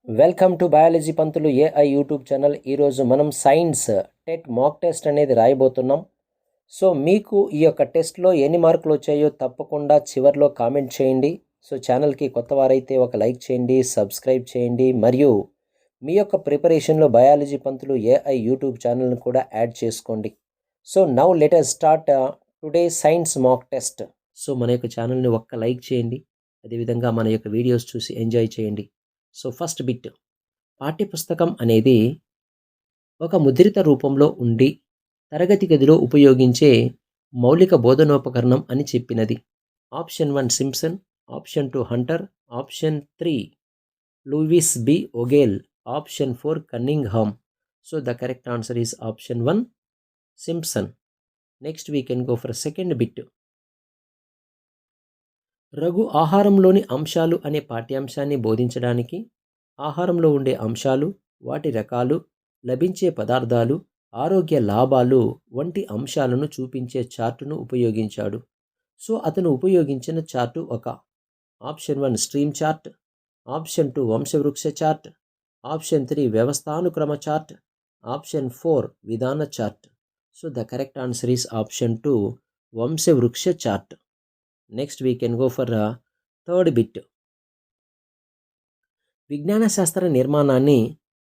Welcome to biology Pantulu AI YouTube channel. ఈరోజు మనం science TET mock test అనేది రాయబోతున్నాం. So మీకు ఈ యొక్క టెస్ట్లో ఎన్ని మార్కులు వచ్చాయో తప్పకుండా చివరిలో కామెంట్ చేయండి. సో ఛానల్కి కొత్త వారైతే ఒక లైక్ చేయండి, సబ్స్క్రైబ్ చేయండి, మరియు మీ యొక్క ప్రిపరేషన్లో బయాలజీ పంతులు ఏఐ యూట్యూబ్ ఛానల్ని కూడా యాడ్ చేసుకోండి. So now let us start today science mock test. So మన యొక్క ఛానల్ని ఒక్క లైక్ చేయండి, అదేవిధంగా మన యొక్క వీడియోస్ చూసి ఎంజాయ్ చేయండి. సో ఫస్ట్ బిట్, పాఠ్యపుస్తకం అనేది ఒక ముద్రిత రూపంలో ఉండి తరగతి గదిలో ఉపయోగించే మౌలిక బోధనోపకరణం అని చెప్పినది. Option 1 Simpson, option 2 Hunter, option 3 Louis B Ogle, option 4 Cunningham. So the correct answer is option 1 Simpson. Next we can go for second bit. Raghu ఆహారంలోని అంశాలు అనే పాఠ్యాంశాన్ని బోధించడానికి ఆహారంలో ఉండే అంశాలు, వాటి రకాలు, లభించే పదార్థాలు, ఆరోగ్య లాభాలు వంటి అంశాలను చూపించే చార్టును ఉపయోగించాడు. సో అతను ఉపయోగించిన చార్టు ఒక ఆప్షన్ 1 స్ట్రీమ్ చార్ట్, ఆప్షన్ 2 వంశవృక్ష చార్ట్, ఆప్షన్ 3 వ్యవస్థానుక్రమ చార్ట్, ఆప్షన్ 4 విధాన chart. So the correct answer is option 2 వంశవృక్ష chart. Next we can go for third bit. విజ్ఞాన శాస్త్ర నిర్మాణాన్ని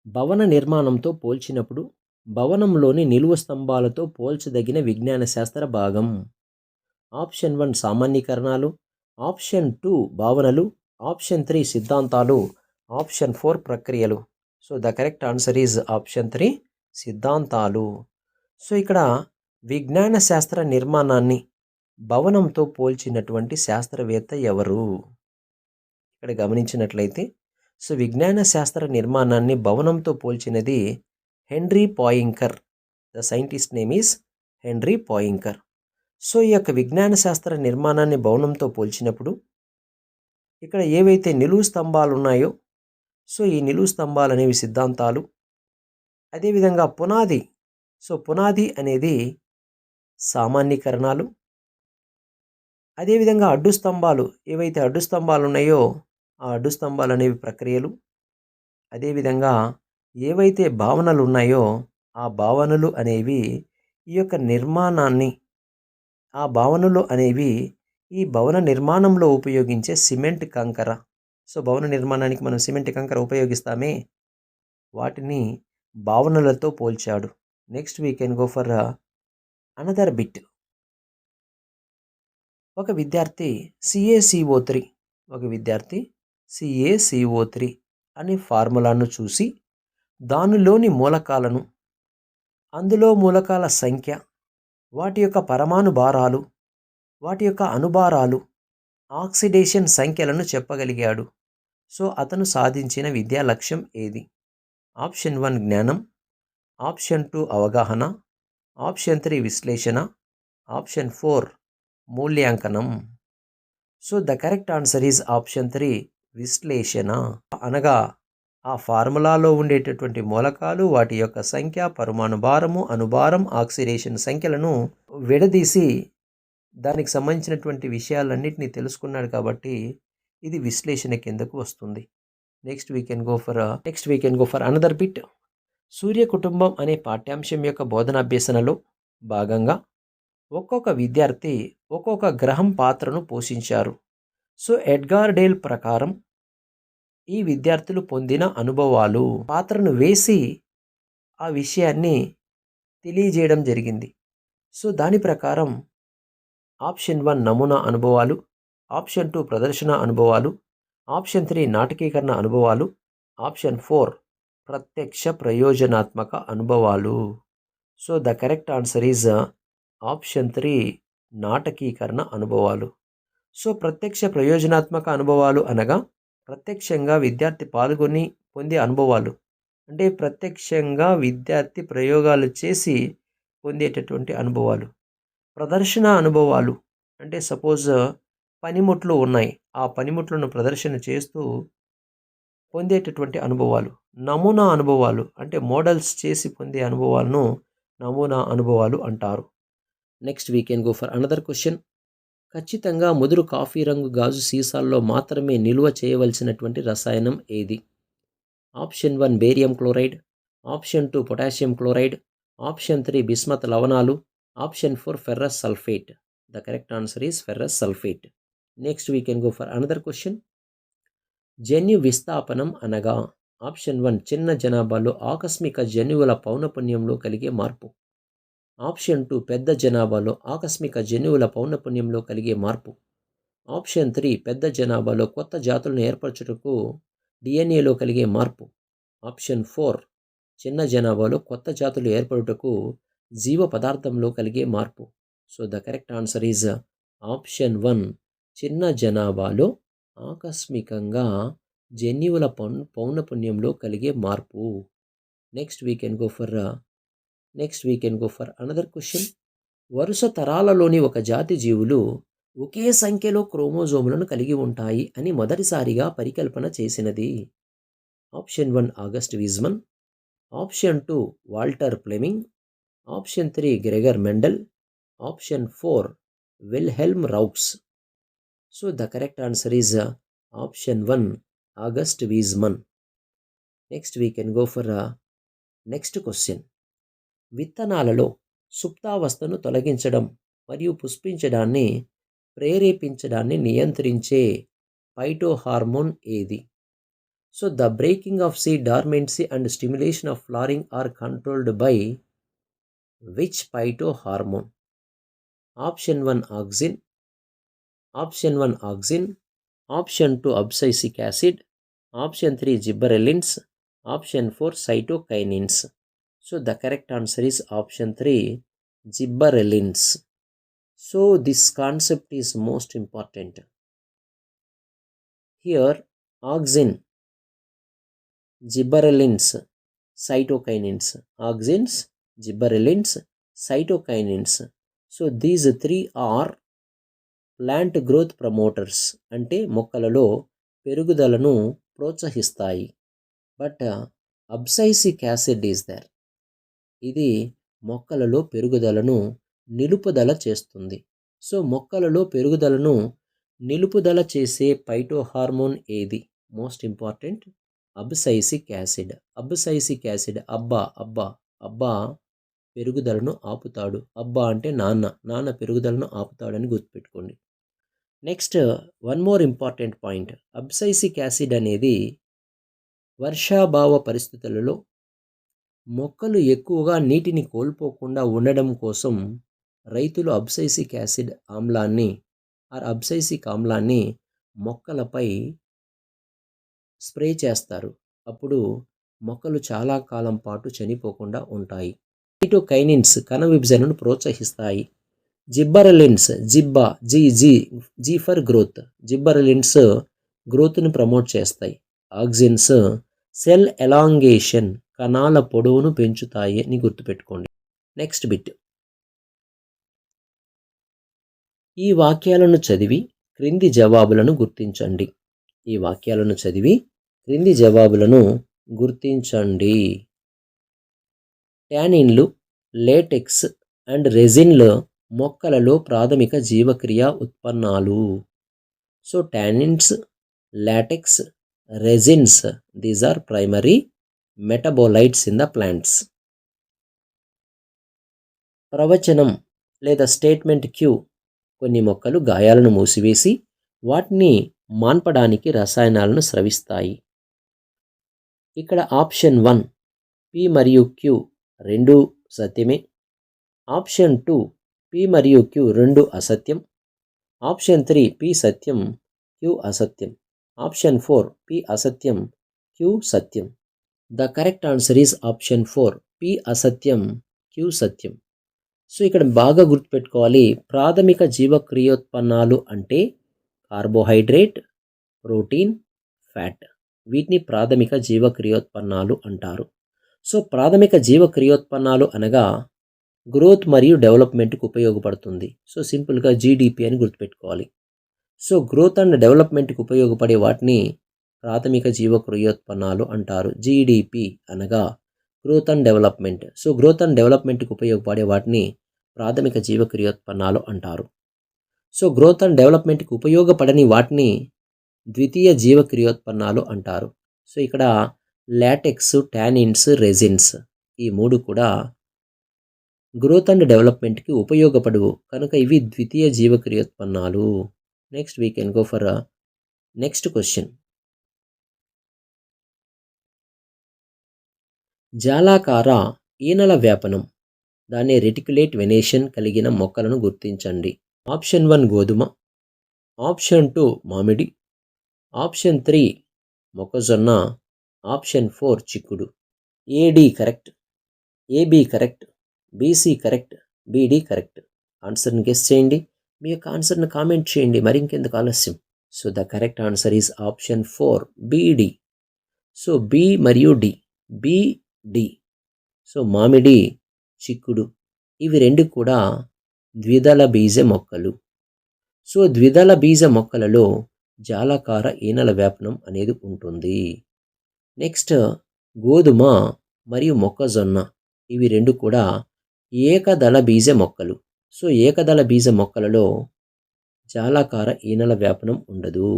భవన నిర్మాణంతో పోల్చినప్పుడు భవనంలోని నిలువు స్తంభాలతో పోల్చదగిన విజ్ఞాన శాస్త్ర భాగం. ఆప్షన్ 1 సామాన్యీకరణాలు, ఆప్షన్ 2 భావనలు, ఆప్షన్ 3 సిద్ధాంతాలు, ఆప్షన్ 4 ప్రక్రియలు. So the correct answer is option 3 సిద్ధాంతాలు. సో ఇక్కడ విజ్ఞాన శాస్త్ర నిర్మాణాన్ని భవనంతో పోల్చినటువంటి శాస్త్రవేత్త ఎవరు? ఇక్కడ గమనించినట్లయితే సో విజ్ఞాన శాస్త్ర నిర్మాణాన్ని భవనంతో పోల్చినది Henri Poincare. The scientist name is Henri Poincare. So ఈ యొక్క విజ్ఞాన శాస్త్ర నిర్మాణాన్ని భవనంతో పోల్చినప్పుడు ఇక్కడ ఏవైతే నిలువు స్తంభాలు ఉన్నాయో సో ఈ నిలువు స్తంభాలు అనేవి సిద్ధాంతాలు, అదేవిధంగా పునాది, సో పునాది అనేది సామాన్యీకరణాలు, అదేవిధంగా అడ్డు స్తంభాలు, ఏవైతే అడ్డు స్తంభాలు ఉన్నాయో ఆ అడ్డు స్తంభాలు అనేవి ప్రక్రియలు, అదేవిధంగా ఏవైతే భావనలు ఉన్నాయో ఆ భావనలు అనేవి ఈ యొక్క నిర్మాణాన్ని, ఆ భావనలు అనేవి ఈ భవన నిర్మాణంలో ఉపయోగించే సిమెంట్ కంకర. సో భవన నిర్మాణానికి మనం సిమెంట్ కంకర ఉపయోగిస్తామే, వాటిని భావనలతో పోల్చాడు. Next we can go for another bit. ఒక విద్యార్థి CaCO3 అనే ఫార్ములాను చూసి దానిలోని మూలకాలను, అందులో మూలకాల సంఖ్య, వాటి యొక్క పరమాణు భారాలు, వాటి యొక్క అణుభారాలు, ఆక్సిడేషన్ సంఖ్యలను చెప్పగలిగాడు. సో అతను సాధించిన విద్యా లక్ష్యం ఏది? ఆప్షన్ 1 జ్ఞానం, ఆప్షన్ 2 అవగాహన, ఆప్షన్ 3 విశ్లేషణ, ఆప్షన్ 4 మూల్యాంకనం. So the correct answer is option 3 విశ్లేషణ. అనగా ఆ ఫార్ములాలో ఉండేటటువంటి మూలకాలు, వాటి యొక్క సంఖ్య, పరమాణు భారము, అణుభారం, ఆక్సిడేషన్ సంఖ్యలను విడదీసి దానికి సంబంధించినటువంటి విషయాలన్నింటినీ తెలుసుకున్నాడు కాబట్టి ఇది విశ్లేషణ కిందకు వస్తుంది. Next we can go for another bit. సూర్య కుటుంబం అనే పాఠ్యాంశం యొక్క బోధనాభ్యసనలో భాగంగా ఒక్కొక్క విద్యార్థి ఒక్కొక్క గ్రహం పాత్రను పోషించారు. సో ఎడ్గార్ డేల్ ప్రకారం ఈ విద్యార్థులు పొందిన అనుభవాలు, పాత్రను వేసి ఆ విషయాన్ని తెలియజేయడం జరిగింది. సో దాని ప్రకారం ఆప్షన్ 1 నమూనా అనుభవాలు, ఆప్షన్ 2 ప్రదర్శన అనుభవాలు, ఆప్షన్ 3 నాటకీకరణ అనుభవాలు, ఆప్షన్ 4 ప్రత్యక్ష ప్రయోజనాత్మక అనుభవాలు. So the correct answer is option 3 నాటకీకరణ అనుభవాలు. సో ప్రత్యక్ష ప్రయోజనాత్మక అనుభవాలు అనగా ప్రత్యక్షంగా విద్యార్థి పాల్గొని పొందే అనుభవాలు, అంటే ప్రత్యక్షంగా విద్యార్థి ప్రయోగాలు చేసి పొందేటటువంటి అనుభవాలు. ప్రదర్శన అనుభవాలు అంటే సపోజ్ పనిముట్లు ఉన్నాయి, ఆ పనిముట్లను ప్రదర్శన చేస్తూ పొందేటటువంటి అనుభవాలు. నమూనా అనుభవాలు అంటే మోడల్స్ చేసి పొందే అనుభవాలను నమూనా అనుభవాలు అంటారు. Next we can go for another question. ఖచ్చితంగా ముదురు కాఫీ రంగు గాజు సీసాల్లో మాత్రమే నిల్వ చేయవలసినటువంటి రసాయనం ఏది? Option 1 barium chloride, option 2 potassium chloride, option 3 bismuth లవణాలు, option 4 ferrous sulphate. The correct answer is ferrous sulphate. Next we can go for another question. జన్యు విస్థాపనం అనగా ఆప్షన్ 1 చిన్న జనాభాలో ఆకస్మిక జన్యువుల పౌనపున్యంలో కలిగే మార్పు, ఆప్షన్ 2 పెద్ద జనాభాలో ఆకస్మిక జన్యువుల పౌనపున్యంలో కలిగే మార్పు, ఆప్షన్ 3 పెద్ద జనాభాలో కొత్త జాతులను ఏర్పరచుటకు డిఎన్ఏలో కలిగే మార్పు, ఆప్షన్ 4 చిన్న జనాభాలో కొత్త జాతులు ఏర్పడుటకు జీవ పదార్థంలో కలిగే మార్పు. So the correct answer is option 1 చిన్న జనాభాలో ఆకస్మికంగా జన్యువుల పౌనపున్యంలో కలిగే మార్పు. Next we can go for another question. వరుస తరాలలోని ఒక జాతి జీవులు ఒకే సంఖ్యలో క్రోమోజోములను కలిగి ఉంటాయి అని మొదటిసారిగా పరికల్పన చేసినది. Option 1 August Weismann, option 2 Walter Flemming, option 3 Gregor Mendel, option 4 Wilhelm Roux. So the correct answer is option 1 August Weismann. Next we can go for next question. విత్తనాలలో సుప్తావస్థను తొలగించడం మరియు పుష్పించడాన్ని ప్రేరేపించడాన్ని నియంత్రించే పైటో హార్మోన్ ఏది? So the breaking of seed dormancy and stimulation of flowering are controlled by which phyto hormone? Option 1 auxin, option 1 auxin, option 2 abscisic acid, option 3 జిబ్బరెలిన్స్, option 4 cytokinins. So the correct answer is option 3 జిబ్బరెలిన్స్. So this concept is most important. Here auxin, gibberellins, cytokinins, auxins, gibberellins, cytokinins. So these three are plant growth promoters, అంటే మొక్కలలో పెరుగుదలను ప్రోత్సహిస్తాయి. But abscisic acid is there, ఇది మొక్కలలో పెరుగుదలను నిలుపుదల చేస్తుంది. So మొక్కలలో పెరుగుదలను నిలుపుదల చేసే పైటో హార్మోన్ ఏది? Most important abscisic acid. Abscisic acid అబ్బా అబ్బా అబ్బా పెరుగుదలను ఆపుతాడు. అబ్బా అంటే నాన్న పెరుగుదలను ఆపుతాడని గుర్తుపెట్టుకోండి. Next one more important point. Abscisic acid అనేది వర్షాభావ పరిస్థితులలో మొక్కలు ఎక్కువగా నీటిని కోల్పోకుండా ఉండడం కోసం రైతులు అబ్సైసిక్ ఆమ్లాన్ని మొక్కలపై స్ప్రే చేస్తారు. అప్పుడు మొక్కలు చాలా కాలం పాటు చనిపోకుండా ఉంటాయి. సైటోకైనిన్స్ కణ విభజనను ప్రోత్సహిస్తాయి. Gibberellins G for growth, gibberellins గ్రోత్ని ప్రమోట్ చేస్తాయి. ఆక్సిన్స్ సెల్ ఎలాంగేషన్, కణాల పొడవును పెంచుతాయి అని గుర్తుపెట్టుకోండి. Next bit. ఈ వాక్యాలను చదివి క్రింది జవాబులను గుర్తించండి. ఈ వాక్యాలను చదివి క్రింది జవాబులను గుర్తించండి. టానిన్లు, లేటెక్స్ అండ్ రెజిన్లు మొక్కలలో ప్రాథమిక జీవక్రియ ఉత్పన్నాలు. So tannins, latex, resins, these are primary metabolites in the plants. ప్రవచనం లేదా స్టేట్మెంట్ క్యూ. కొన్ని మొక్కలు గాయాలను మూసివేసి వాటిని మాన్పడానికి రసాయనాలను స్రవిస్తాయి. ఇక్కడ ఆప్షన్ 1 పి మరియు క్యూ రెండు సత్యమే, ఆప్షన్ 2 పి మరియు క్యూ రెండు అసత్యం, ఆప్షన్ 3 పి సత్యం క్యూ అసత్యం, ఆప్షన్ 4 పి అసత్యం క్యూ సత్యం. The correct answer is option 4 P అసత్యం క్యూ సత్యం. సో ఇక్కడ బాగా గుర్తుపెట్టుకోవాలి, ప్రాథమిక జీవక్రియోత్పన్నాలు అంటే కార్బోహైడ్రేట్, ప్రోటీన్, ఫ్యాట్, వీటిని ప్రాథమిక జీవక్రియోత్పన్నాలు అంటారు. సో ప్రాథమిక జీవక్రియోత్పన్నాలు అనగా గ్రోత్ మరియు డెవలప్మెంట్కి ఉపయోగపడుతుంది. సో సింపుల్గా జీడిపి అని గుర్తుపెట్టుకోవాలి. సో గ్రోత్ అండ్ డెవలప్మెంట్కి ఉపయోగపడే వాటిని ప్రాథమిక జీవక్రియోత్పన్నాలు అంటారు. జీడిపి అనగా growth and development. So growth and డెవలప్మెంట్కి ఉపయోగపడే వాటిని ప్రాథమిక జీవక్రియోత్పన్నాలు అంటారు. సో గ్రోత్ అండ్ డెవలప్మెంట్కి ఉపయోగపడని వాటిని ద్వితీయ జీవక్రియోత్పన్నాలు అంటారు. సో ఇక్కడ లాటెక్స్, టానిన్స్, రెజిన్స్ ఈ 3 కూడా గ్రోత్ అండ్ డెవలప్మెంట్కి ఉపయోగపడవు కనుక ఇవి ద్వితీయ జీవక్రియోత్పన్నాలు. Next we can go for next question. జాలాకార ఈనెల వ్యాపనం దాన్ని రెటిక్యులేట్ వెనేషన్ కలిగిన మొక్కలను గుర్తించండి. ఆప్షన్ 1 గోధుమ, ఆప్షన్ 2 మామిడి, ఆప్షన్ 3 మొక్కజొన్న, ఆప్షన్ 4 చిక్కుడు. AD correct, AB correct, BC correct, BD correct. ఆన్సర్ని గెస్ చేయండి. మీ యొక్క ఆన్సర్ని కామెంట్ చేయండి, మరి ఇంకెందుకు ఆలస్యం. So the correct answer is option 4 BD. So B మరియు డి, బిడి. సో మామిడి, చిక్కుడు ఇవి 2 కూడా ద్విదళ బీజ మొక్కలు. సో ద్విదళ బీజ మొక్కలలో జాలాకార ఈనెల వ్యాపనం అనేది ఉంటుంది. నెక్స్ట్ గోధుమ మరియు మొక్కజొన్న ఇవి 2 కూడా ఏకదళ బీజ మొక్కలు. సో ఏకదళ బీజ మొక్కలలో జాలాకార ఈనెల వ్యాపనం ఉండదు.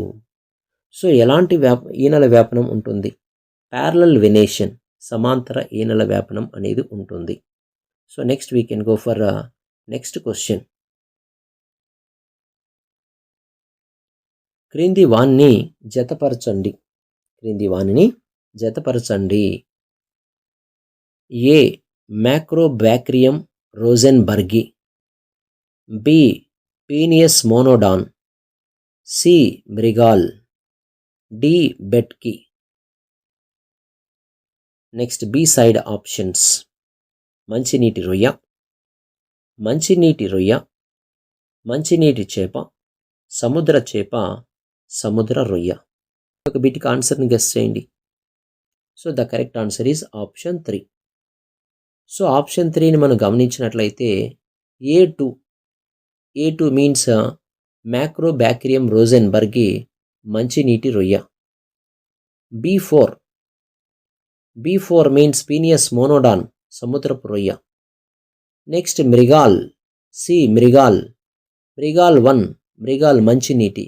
సో ఎలాంటి ఈనెల వ్యాపనం ఉంటుంది? ప్యారలల్ వెనేషన్, సమాంతర ఈనెల వ్యాపనం అనేది ఉంటుంది. So next we can go for next question. క్రింది వాణ్ణి జతపరచండి. క్రింది వాణిని జతపరచండి. A Macrobrachium rosenbergii, B Penaeus monodon, C mrigal, D bhetki. Next B side options. మంచినీటి రొయ్య, మంచినీటి రొయ్య, మంచినీటి చేప, సముద్ర చేప, సముద్ర రొయ్య. ఒక బిట్కి ఆన్సర్ని గెస్ చేయండి. So the correct answer is option 3. So option 3ని మనం గమనించినట్లయితే ఏ2 మీన్స్ మ్యాక్రోబ్యాక్రియం రోజెన్బర్గి మంచినీటి రొయ్య. బి4 మీన్స్ పీనియస్ మోనోడాన్ సముద్రపు రొయ్య. నెక్స్ట్ మృగాల్, సి మృగాల్ 1 మృగాల్ మంచినీటి,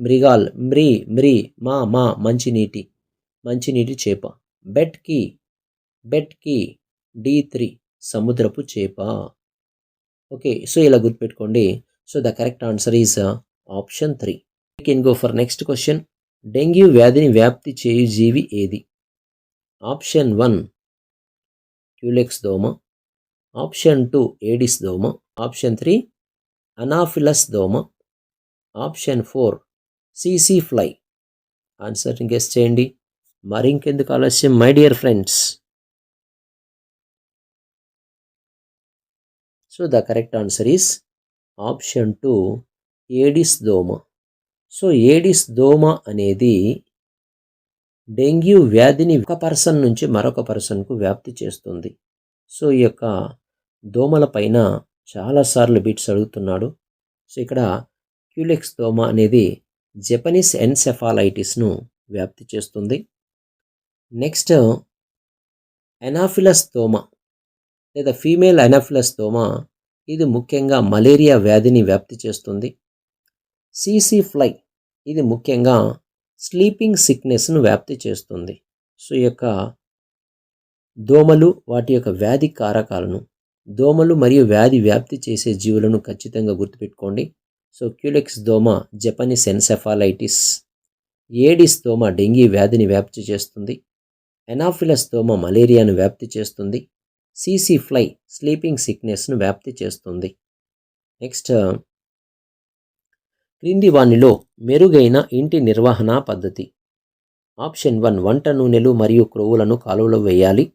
మృగాల్ మ్రీ మా మంచినీటి చేప. బెట్కి D3 సముద్రపు చేప. ఓకే, సో ఇలా గుర్తుపెట్టుకోండి. So the correct answer is option 3. You can go for next question. Dengue వ్యాధిని వ్యాప్తి చేయు జీవి ఏది? ఆప్షన్ 1 క్యూలెక్స్ దోమ, ఆప్షన్ 2 ఏడిస్ దోమ, ఆప్షన్ 3 అనాఫిలస్ దోమ, ఆప్షన్ 4 సీసీ ఫ్లై. ఆన్సర్ని గెస్ చేయండి, మరి ఇంకెందుకు ఆలస్యం my dear friends. So the correct answer is option 2 Aedes దోమ. సో ఏడిస్ దోమ అనేది డెంగ్యూ వ్యాధిని ఒక పర్సన్ నుంచి మరొక పర్సన్కు వ్యాప్తి చేస్తుంది. సో ఈ యొక్క దోమల పైన చాలాసార్లు బిట్స్ అడుగుతున్నాడు. సో ఇక్కడ క్యూలెక్స్ దోమ అనేది జపనీస్ ఎన్సెఫాలైటిస్ను వ్యాప్తి చేస్తుంది. నెక్స్ట్ ఎనాఫిలస్ దోమ లేదా ఫీమేల్ ఎనాఫిలస్ దోమ ఇది ముఖ్యంగా మలేరియా వ్యాధిని వ్యాప్తి చేస్తుంది. సీసీ ఫ్లై ఇది ముఖ్యంగా స్లీపింగ్ సిక్నెస్ను వ్యాప్తి చేస్తుంది. సో ఈ యొక్క దోమలు వాటి యొక్క వ్యాధి కారకాలను, దోమలు మరియు వ్యాధి వ్యాప్తి చేసే జీవులను ఖచ్చితంగా గుర్తుపెట్టుకోండి. సో క్యూలెక్స్ దోమ జపనీస్ ఎన్సెఫాలైటిస్, ఏడిస్ దోమ డెంగీ వ్యాధిని వ్యాప్తి చేస్తుంది, ఎనాఫిలస్ దోమ మలేరియాను వ్యాప్తి చేస్తుంది, సీసీ ఫ్లై స్లీపింగ్ సిక్నెస్ను వ్యాప్తి చేస్తుంది. నెక్స్ట్ క్రింది వానిలో మెరుగైన ఇంటి నిర్వహణ పద్ధతి. ఆప్షన్ 1 వంట నూనెలు మరియు క్రొవ్వులను కాలువలో వేయాలి.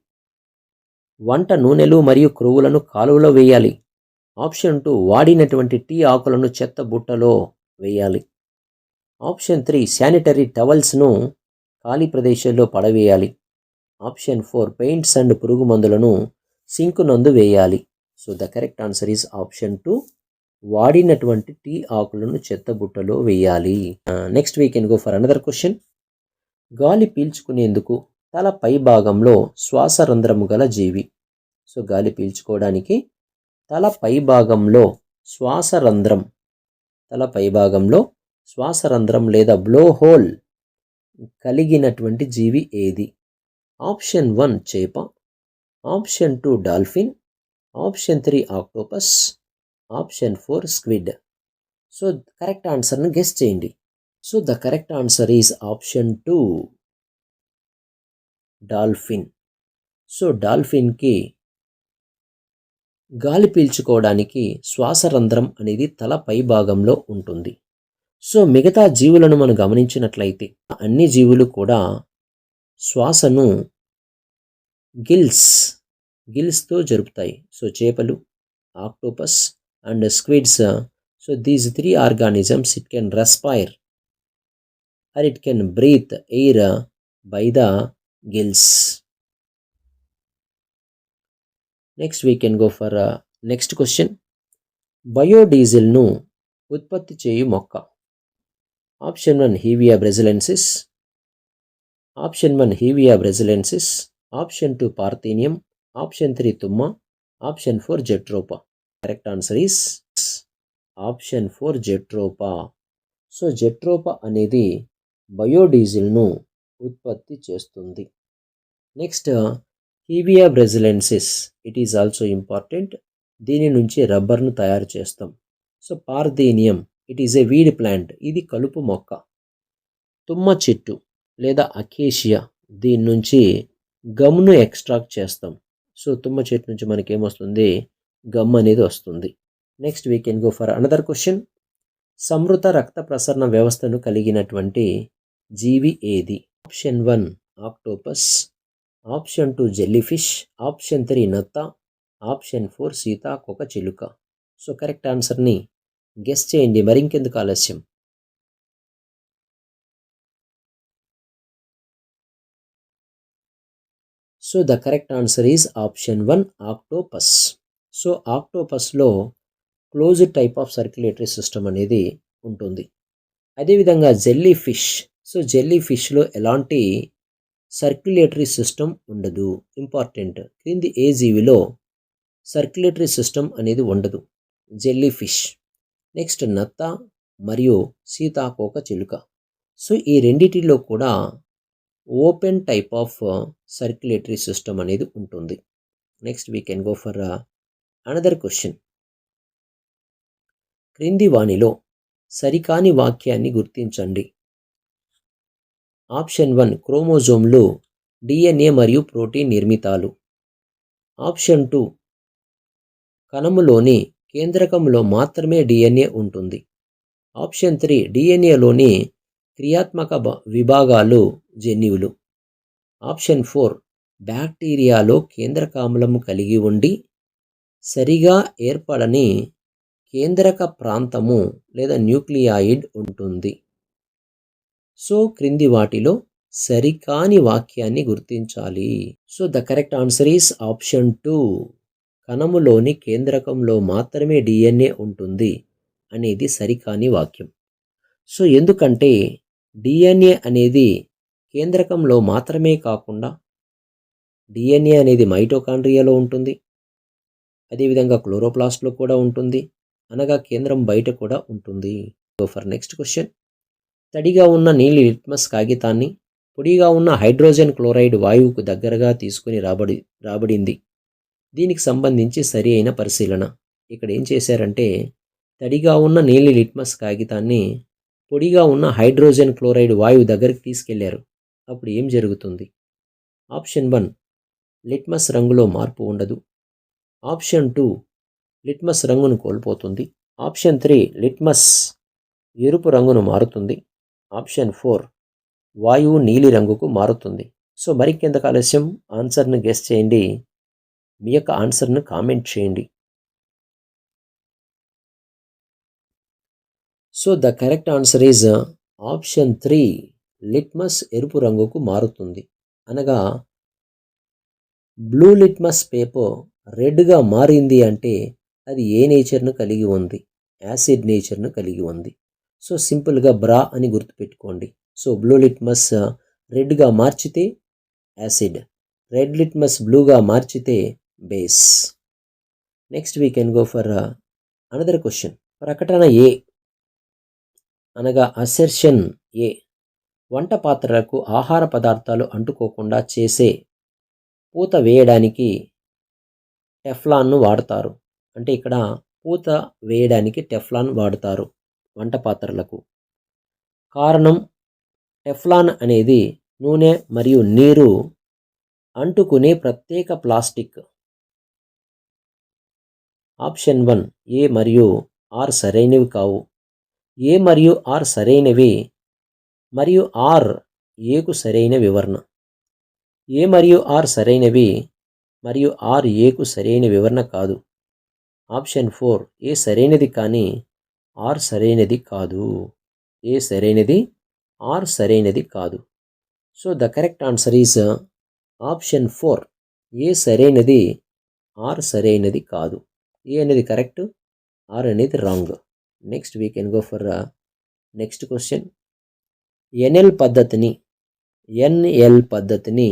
వంట నూనెలు మరియు క్రొవ్వులను కాలువలో వేయాలి. ఆప్షన్ 2 వాడినటువంటి టీ ఆకులను చెత్త బుట్టలో వేయాలి. ఆప్షన్ 3 శానిటరీ టవల్స్ను ఖాళీ ప్రదేశాల్లో పడవేయాలి. ఆప్షన్ 4 పెయింట్స్ అండ్ పురుగు మందులను సింకు నందు వేయాలి. So the correct answer is option 2 వాడినటువంటి టీ ఆకులను చెత్తబుట్టలో వేయాలి. Next we can go for another question. గాలి పీల్చుకునేందుకు తల పై భాగంలో శ్వాసరంధ్రము గల జీవి. సో గాలి పీల్చుకోవడానికి తల పై భాగంలో శ్వాసరంధ్రం లేదా బ్లో హోల్ కలిగినటువంటి జీవి ఏది? ఆప్షన్ 1 చేప, option 2 dolphin, option 3 octopus, option 4 squid. So correct ఆన్సర్ను గెస్ చేయండి. So the correct answer is option 2 dolphin. So డాల్ఫిన్కి గాలి పీల్చుకోవడానికి శ్వాసరంధ్రం అనేది తల పై భాగంలో ఉంటుంది. సో మిగతా జీవులను మనం గమనించినట్లయితే అన్ని జీవులు కూడా శ్వాసను గిల్స్తో జరుపుతాయి. సో చేపలు, octopus and squids. So these 3 organisms it can respire or it can breathe air by the gills. Next we can go for next question. Biodiesel ను ఉత్పత్తి చేయు మొక్క. Option 1 Hevea brasiliensis, option 1 Hevea brasiliensis, option 2 parthenium, option 3 తుమ్మ, option 4 jatropha. Correct answer is option 4 jatropha. So jatropha అనేది బయోడీజిల్ను ఉత్పత్తి చేస్తుంది. Next Hevea brasiliensis it is also important. దీని నుంచి రబ్బర్ను తయారు చేస్తాం. So parthenium it is a weed plant, ఇది కలుపు మొక్క. తుమ్మ చెట్టు లేదా అకేషియా, దీని నుంచి గమ్ను ఎక్స్ట్రాక్ట్ చేస్తాం. సో తుమ్మ చెట్టు నుంచి మనకి ఏమొస్తుంది, గమ్ అనేది వస్తుంది. Next we can go for another question. సమృత రక్త ప్రసరణ వ్యవస్థను కలిగినటువంటి జీవి ఏది? Option 1 octopus, option 2 jellyfish, option 3 నత్త, ఆప్షన్ 4 సీతాకోక చిలుక. సో కరెక్ట్ ఆన్సర్ని గెస్ చేయండి, మరింకెందుకు ఆలస్యం. So the correct answer is option 1 octopus. So ఆక్టోపస్లో closed type of circulatory system అనేది ఉంటుంది. అదేవిధంగా జెల్లీ ఫిష్. సో జెల్లీ ఫిష్లో ఎలాంటి సర్క్యులేటరీ సిస్టమ్ ఉండదు. ఇంపార్టెంట్, క్రింది ఏ జీవిలో సర్క్యులేటరీ సిస్టమ్ అనేది ఉండదు? Jelly fish. నెక్స్ట్ నత్త మరియు సీతాకోక చిలుక. సో ఈ రెండిటిలో కూడా open type of circulatory system అనేది ఉంటుంది. Next we can go for another question. క్రింది వాణిలో సరికాని వాక్యాన్ని గుర్తించండి. ఆప్షన్ 1 క్రోమోజోమ్లు డిఎన్ఏ మరియు ప్రోటీన్ నిర్మితాలు. ఆప్షన్ 2 కణములోని కేంద్రకంలో మాత్రమే డిఎన్ఏ ఉంటుంది. ఆప్షన్ 3 డిఎన్ఏలోని క్రియాత్మక విభాగాలు జన్యువులు. ఆప్షన్ 4 బ్యాక్టీరియాలో కేంద్రకామ్లము కలిగి ఉండి సరిగా ఏర్పడని కేంద్రక ప్రాంతము లేదా న్యూక్లియాయిడ్ ఉంటుంది. సో క్రింది వాటిలో సరికాని వాక్యాన్ని గుర్తించాలి. So the correct answer is option 2 కణములోని కేంద్రకంలో మాత్రమే డిఎన్ఏ ఉంటుంది అనేది సరికాని వాక్యం. సో ఎందుకంటే డిఎన్ఏ అనేది కేంద్రకంలో మాత్రమే కాకుండా డిఎన్ఏ అనేది మైటోకాండ్రియాలో ఉంటుంది, అదేవిధంగా క్లోరోప్లాస్ట్లో కూడా ఉంటుంది, అనగా కేంద్రం బయట కూడా ఉంటుంది. Go for next question. తడిగా ఉన్న నీలి లిట్మస్ కాగితాన్ని పొడిగా ఉన్న హైడ్రోజన్ క్లోరైడ్ వాయువుకు దగ్గరగా తీసుకుని రాబడింది. దీనికి సంబంధించి సరి అయిన పరిశీలన. ఇక్కడ ఏం చేశారంటే తడిగా ఉన్న నీలి లిట్మస్ కాగితాన్ని పొడిగా ఉన్న హైడ్రోజన్ క్లోరైడ్ వాయువు దగ్గరికి తీసుకెళ్లారు. అప్పుడు ఏం జరుగుతుంది? ఆప్షన్ 1 లిట్మస్ రంగులో మార్పు ఉండదు. ఆప్షన్ 2 లిట్మస్ రంగును కోల్పోతుంది. ఆప్షన్ 3 లిట్మస్ ఎరుపు రంగును మారుతుంది. ఆప్షన్ 4 వాయువు నీలి రంగుకు మారుతుంది. సో మరికెందుకు ఆలస్యం, ఆన్సర్ను గెస్ చేయండి. మీ యొక్క ఆన్సర్ను కామెంట్ చేయండి. So the correct answer is option 3 litmus ఎరుపు రంగుకు మారుతుంది. అనగా బ్లూ లిట్మస్ పేపర్ రెడ్గా మారింది అంటే అది ఏ నేచర్ను కలిగి ఉంది? యాసిడ్ నేచర్ను కలిగి ఉంది. సో సింపుల్గా బ్రా అని గుర్తుపెట్టుకోండి. సో బ్లూ లిట్మస్ రెడ్గా మార్చితే యాసిడ్, రెడ్ లిట్మస్ బ్లూగా మార్చితే base. Next we can go for another question. ప్రకటన ఏ అనగా అసెర్షన్ ఏ వంట పాత్రలకు ఆహార పదార్థాలు అంటుకోకుండా చేసే పూత వేయడానికి టెఫ్లాన్ను వాడతారు. అంటే ఇక్కడ పూత వేయడానికి టెఫ్లాన్ వాడతారు వంట పాత్రలకు. కారణం, టెఫ్లాన్ అనేది నూనె మరియు నీరు అంటుకునే ప్రత్యేక ప్లాస్టిక్. ఆప్షన్ 1 ఏ మరియు ఆర్ సరైనవి కావు. ఏ మరియు ఆర్ సరైనవి మరియు ఆర్ ఏకు సరైన వివరణ. ఏ మరియు ఆర్ సరైనవి మరియు ఆర్ ఏకు సరైన వివరణ కాదు. ఆప్షన్ 4 ఏ సరైనది కానీ ఆర్ సరైనది కాదు. ఏ సరైనది ఆర్ సరైనది కాదు. So the correct answer is option 4 ఏ సరైనది ఆర్ సరైనది కాదు. ఏ అనేది కరెక్ట్, ఆర్ అనేది wrong. Next we can go for next question. NL పద్ధతిని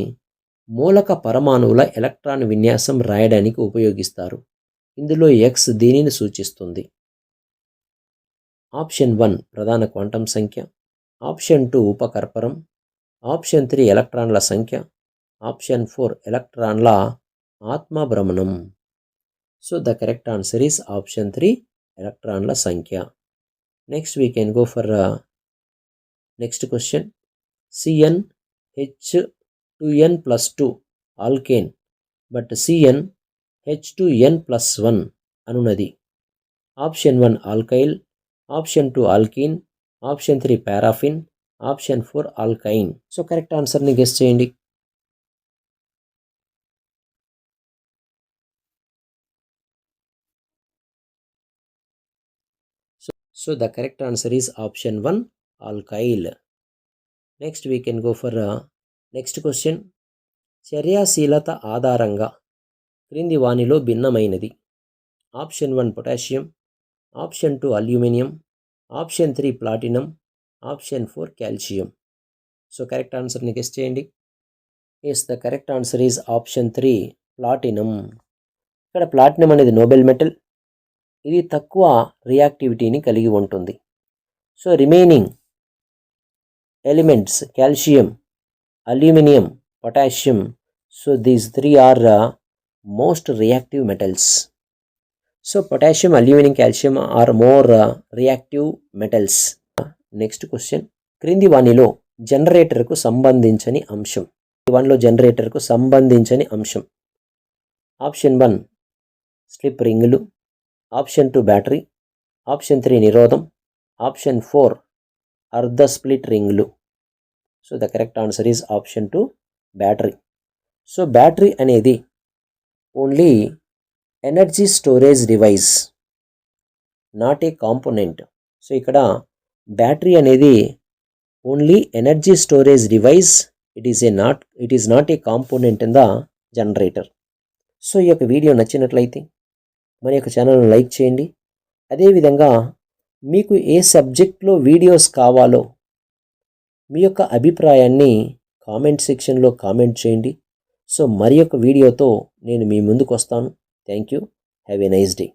మూలక పరమాణువుల ఎలక్ట్రాన్ విన్యాసం రాయడానికి ఉపయోగిస్తారు. ఇందులో ఎక్స్ దీనిని సూచిస్తుంది. ఆప్షన్ 1 ప్రధాన క్వాంటం సంఖ్య, ఆప్షన్ 2 ఉపకర్పరం, ఆప్షన్ 3 ఎలక్ట్రాన్ల సంఖ్య, ఆప్షన్ 4 ఎలక్ట్రాన్ల ఆత్మభ్రమణం. So the correct answer is option 3 ఎలక్ట్రాన్ల సంఖ్య. Next we can go for next question. CnH2n+2 alkane but CnH2n+1 అనున్నది. Option 1 alkyl, option 2 alkene, option 3 paraffin, option 4 alkyne. So correct ఆన్సర్ని guess చేయండి. So the correct answer is option 1 alkyl. Next we can go for next question. చర్యాశీలత ఆధారంగా క్రింది వానిలో భిన్నమైనది. Option 1 potassium, option 2 aluminium, option 3 platinum, option 4 calcium. So correct ఆన్సర్ని guess చేయండి. Yes, the correct answer is option 3 platinum. ఇక్కడ platinum అనేది noble metal. ఇది తక్కువ రియాక్టివిటీని కలిగి ఉంటుంది. So remaining elements calcium, aluminium, potassium, so these 3 are most reactive metals. So potassium, aluminium, calcium are more reactive metals. Next question. క్రింది వానిలో జనరేటర్కు సంబంధించని అంశం. జనరేటర్కు సంబంధించని అంశం. ఆప్షన్ 1 స్లిప్ రింగులు, ఆప్షన్ 2 బ్యాటరీ, ఆప్షన్ 3 నిరోధం, ఆప్షన్ 4 అర్ధ స్ప్లిట్ రింగులు. So the correct answer is option 2 battery. So battery అనేది only energy storage device, not a component. So ఇక్కడ బ్యాటరీ అనేది only energy storage device. It is not a component in the generator. So ఈ యొక్క video నచ్చినట్లయితే మన యొక్క ఛానల్ను like చేయండి. అదేవిధంగా మీకు ఏ సబ్జెక్ట్లో వీడియోస్ కావాలో మీ యొక్క అభిప్రాయాన్ని కామెంట్ సెక్షన్లో కామెంట్ చేయండి. సో మరి యొక్క వీడియోతో నేను మీ ముందుకు వస్తాను. Thank you. Have a nice day.